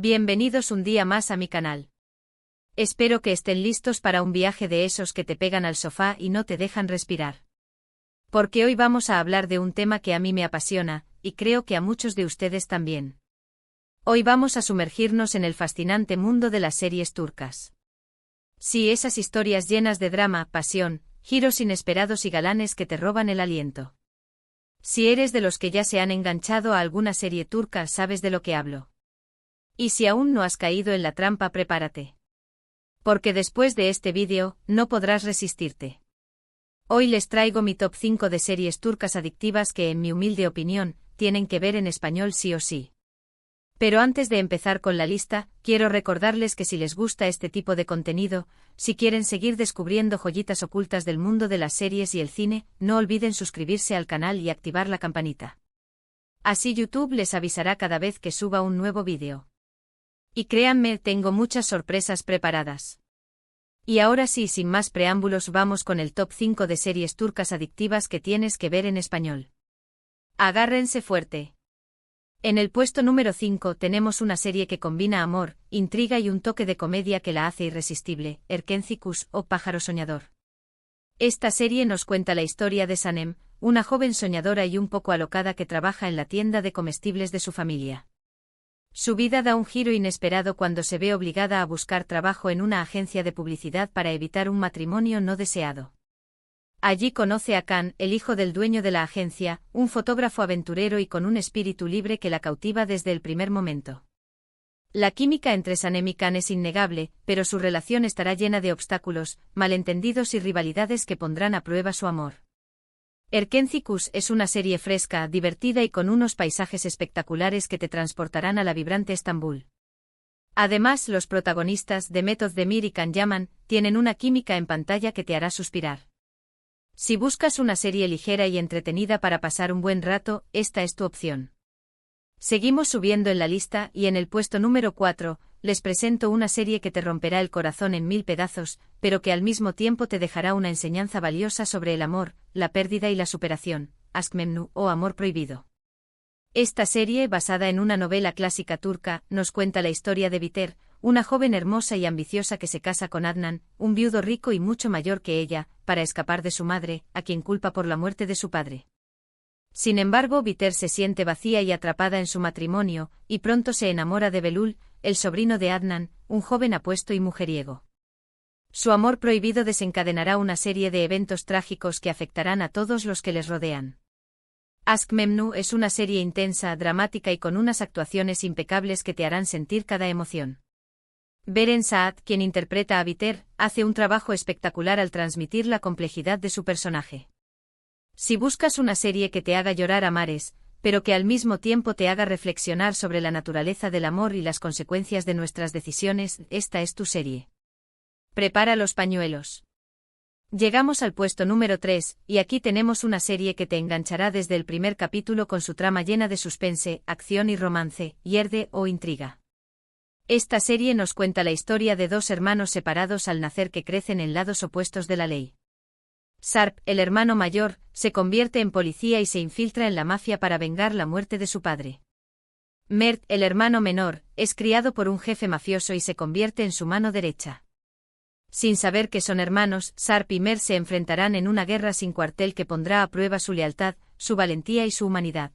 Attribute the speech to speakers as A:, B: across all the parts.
A: Bienvenidos un día más a mi canal. Espero que estén listos para un viaje de esos que te pegan al sofá y no te dejan respirar. Porque hoy vamos a hablar de un tema que a mí me apasiona, y creo que a muchos de ustedes también. Hoy vamos a sumergirnos en el fascinante mundo de las series turcas. Sí, esas historias llenas de drama, pasión, giros inesperados y galanes que te roban el aliento. Si eres de los que ya se han enganchado a alguna serie turca, sabes de lo que hablo. Y si aún no has caído en la trampa, prepárate. Porque después de este vídeo, no podrás resistirte. Hoy les traigo mi top 5 de series turcas adictivas que, en mi humilde opinión, tienen que ver en español sí o sí. Pero antes de empezar con la lista, quiero recordarles que si les gusta este tipo de contenido, si quieren seguir descubriendo joyitas ocultas del mundo de las series y el cine, no olviden suscribirse al canal y activar la campanita. Así YouTube les avisará cada vez que suba un nuevo vídeo. Y créanme, tengo muchas sorpresas preparadas. Y ahora sí, sin más preámbulos, vamos con el top 5 de series turcas adictivas que tienes que ver en español. Agárrense fuerte. En el puesto número 5 tenemos una serie que combina amor, intriga y un toque de comedia que la hace irresistible, Erkenci o Pájaro Soñador. Esta serie nos cuenta la historia de Sanem, una joven soñadora y un poco alocada que trabaja en la tienda de comestibles de su familia. Su vida da un giro inesperado cuando se ve obligada a buscar trabajo en una agencia de publicidad para evitar un matrimonio no deseado. Allí conoce a Khan, el hijo del dueño de la agencia, un fotógrafo aventurero y con un espíritu libre que la cautiva desde el primer momento. La química entre Sanem y Khan es innegable, pero su relación estará llena de obstáculos, malentendidos y rivalidades que pondrán a prueba su amor. Erkenci es una serie fresca, divertida y con unos paisajes espectaculares que te transportarán a la vibrante Estambul. Además, los protagonistas, Demet Özdemir y Can Yaman, tienen una química en pantalla que te hará suspirar. Si buscas una serie ligera y entretenida para pasar un buen rato, esta es tu opción. Seguimos subiendo en la lista y en el puesto número 4, les presento una serie que te romperá el corazón en 1000 pedazos, pero que al mismo tiempo te dejará una enseñanza valiosa sobre el amor, la pérdida y la superación, Aşk Memnu o Amor Prohibido. Esta serie, basada en una novela clásica turca, nos cuenta la historia de Biter, una joven hermosa y ambiciosa que se casa con Adnan, un viudo rico y mucho mayor que ella, para escapar de su madre, a quien culpa por la muerte de su padre. Sin embargo, Biter se siente vacía y atrapada en su matrimonio, y pronto se enamora de Belul, el sobrino de Adnan, un joven apuesto y mujeriego. Su amor prohibido desencadenará una serie de eventos trágicos que afectarán a todos los que les rodean. Aşk Memnu es una serie intensa, dramática y con unas actuaciones impecables que te harán sentir cada emoción. Beren Saat, quien interpreta a Biter, hace un trabajo espectacular al transmitir la complejidad de su personaje. Si buscas una serie que te haga llorar a mares, pero que al mismo tiempo te haga reflexionar sobre la naturaleza del amor y las consecuencias de nuestras decisiones, esta es tu serie. Prepara los pañuelos. Llegamos al puesto número 3, y aquí tenemos una serie que te enganchará desde el primer capítulo con su trama llena de suspense, acción y romance, Yerde o intriga. Esta serie nos cuenta la historia de dos hermanos separados al nacer que crecen en lados opuestos de la ley. Sarp, el hermano mayor, se convierte en policía y se infiltra en la mafia para vengar la muerte de su padre. Mert, el hermano menor, es criado por un jefe mafioso y se convierte en su mano derecha. Sin saber que son hermanos, Sarp y Mert se enfrentarán en una guerra sin cuartel que pondrá a prueba su lealtad, su valentía y su humanidad.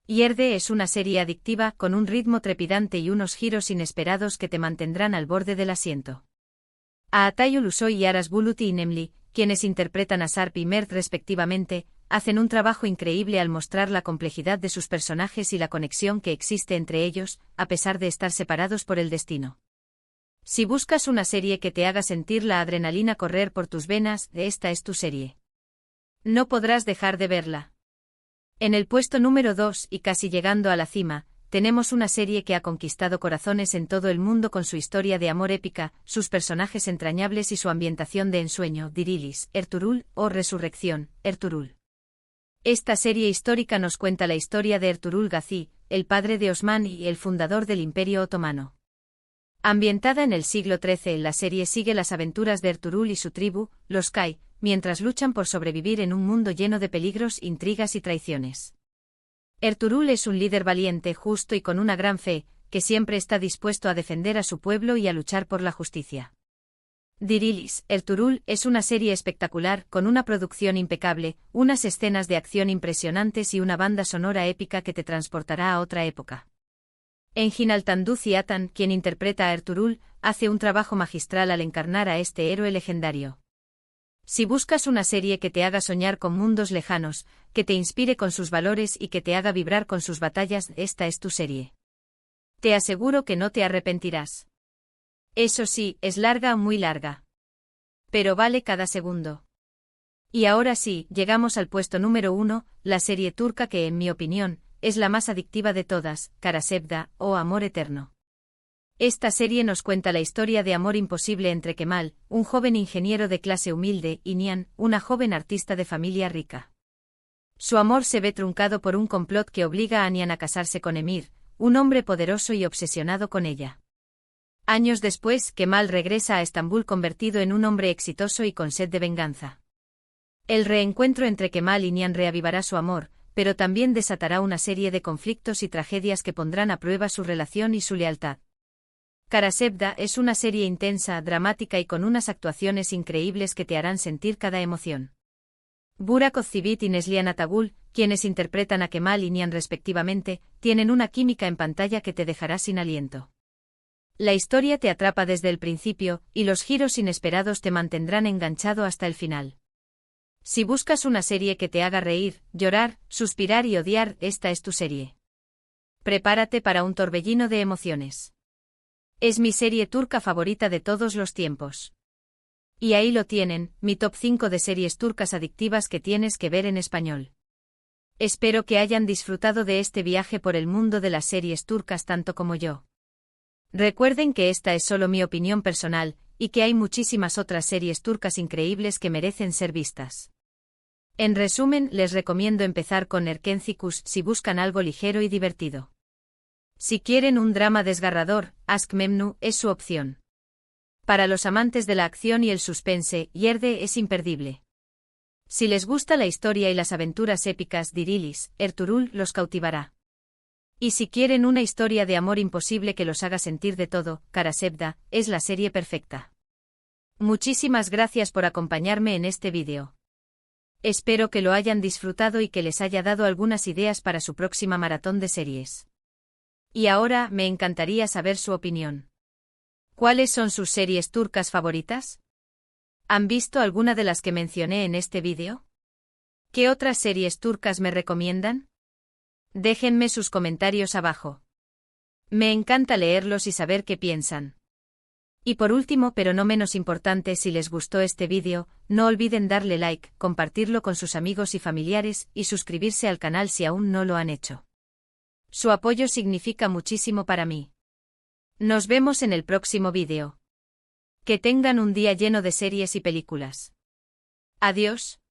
A: Yerde es una serie adictiva, con un ritmo trepidante y unos giros inesperados que te mantendrán al borde del asiento. Atay Ulusoy y Aras Bulut Nemli, quienes interpretan a Sarp y Mert respectivamente, hacen un trabajo increíble al mostrar la complejidad de sus personajes y la conexión que existe entre ellos, a pesar de estar separados por el destino. Si buscas una serie que te haga sentir la adrenalina correr por tus venas, esta es tu serie. No podrás dejar de verla. En el puesto número 2, y casi llegando a la cima, tenemos una serie que ha conquistado corazones en todo el mundo con su historia de amor épica, sus personajes entrañables y su ambientación de ensueño, Dirilis, Ertuğrul, o Resurrección, Ertuğrul. Esta serie histórica nos cuenta la historia de Ertuğrul Gazi, el padre de Osman y el fundador del Imperio Otomano. Ambientada en el siglo XIII, la serie sigue las aventuras de Ertuğrul y su tribu, los Kai, mientras luchan por sobrevivir en un mundo lleno de peligros, intrigas y traiciones. Ertuğrul es un líder valiente, justo y con una gran fe, que siempre está dispuesto a defender a su pueblo y a luchar por la justicia. Dirilis, Ertuğrul, es una serie espectacular, con una producción impecable, unas escenas de acción impresionantes y una banda sonora épica que te transportará a otra época. Engin Altan Ciatan, quien interpreta a Ertuğrul, hace un trabajo magistral al encarnar a este héroe legendario. Si buscas una serie que te haga soñar con mundos lejanos, que te inspire con sus valores y que te haga vibrar con sus batallas, esta es tu serie. Te aseguro que no te arrepentirás. Eso sí, es larga, muy larga. Pero vale cada segundo. Y ahora sí, llegamos al puesto número 1, la serie turca que, en mi opinión, es la más adictiva de todas, Kara Sevda, o Amor Eterno. Esta serie nos cuenta la historia de amor imposible entre Kemal, un joven ingeniero de clase humilde, y Nihan, una joven artista de familia rica. Su amor se ve truncado por un complot que obliga a Nihan a casarse con Emir, un hombre poderoso y obsesionado con ella. Años después, Kemal regresa a Estambul convertido en un hombre exitoso y con sed de venganza. El reencuentro entre Kemal y Nihan reavivará su amor, pero también desatará una serie de conflictos y tragedias que pondrán a prueba su relación y su lealtad. Kara Sevda es una serie intensa, dramática y con unas actuaciones increíbles que te harán sentir cada emoción. Burak Özçivit y Neslihan Atagul, quienes interpretan a Kemal y Nihan respectivamente, tienen una química en pantalla que te dejará sin aliento. La historia te atrapa desde el principio, y los giros inesperados te mantendrán enganchado hasta el final. Si buscas una serie que te haga reír, llorar, suspirar y odiar, esta es tu serie. Prepárate para un torbellino de emociones. Es mi serie turca favorita de todos los tiempos. Y ahí lo tienen, mi top 5 de series turcas adictivas que tienes que ver en español. Espero que hayan disfrutado de este viaje por el mundo de las series turcas tanto como yo. Recuerden que esta es solo mi opinión personal, y que hay muchísimas otras series turcas increíbles que merecen ser vistas. En resumen, les recomiendo empezar con Erkencikus si buscan algo ligero y divertido. Si quieren un drama desgarrador, Aşk Memnu es su opción. Para los amantes de la acción y el suspense, Yerde es imperdible. Si les gusta la historia y las aventuras épicas, Dirilis, Ertuğrul los cautivará. Y si quieren una historia de amor imposible que los haga sentir de todo, Kara Sevda es la serie perfecta. Muchísimas gracias por acompañarme en este vídeo. Espero que lo hayan disfrutado y que les haya dado algunas ideas para su próxima maratón de series. Y ahora, me encantaría saber su opinión. ¿Cuáles son sus series turcas favoritas? ¿Han visto alguna de las que mencioné en este vídeo? ¿Qué otras series turcas me recomiendan? Déjenme sus comentarios abajo. Me encanta leerlos y saber qué piensan. Y por último, pero no menos importante, si les gustó este vídeo, no olviden darle like, compartirlo con sus amigos y familiares, y suscribirse al canal si aún no lo han hecho. Su apoyo significa muchísimo para mí. Nos vemos en el próximo vídeo. Que tengan un día lleno de series y películas. Adiós.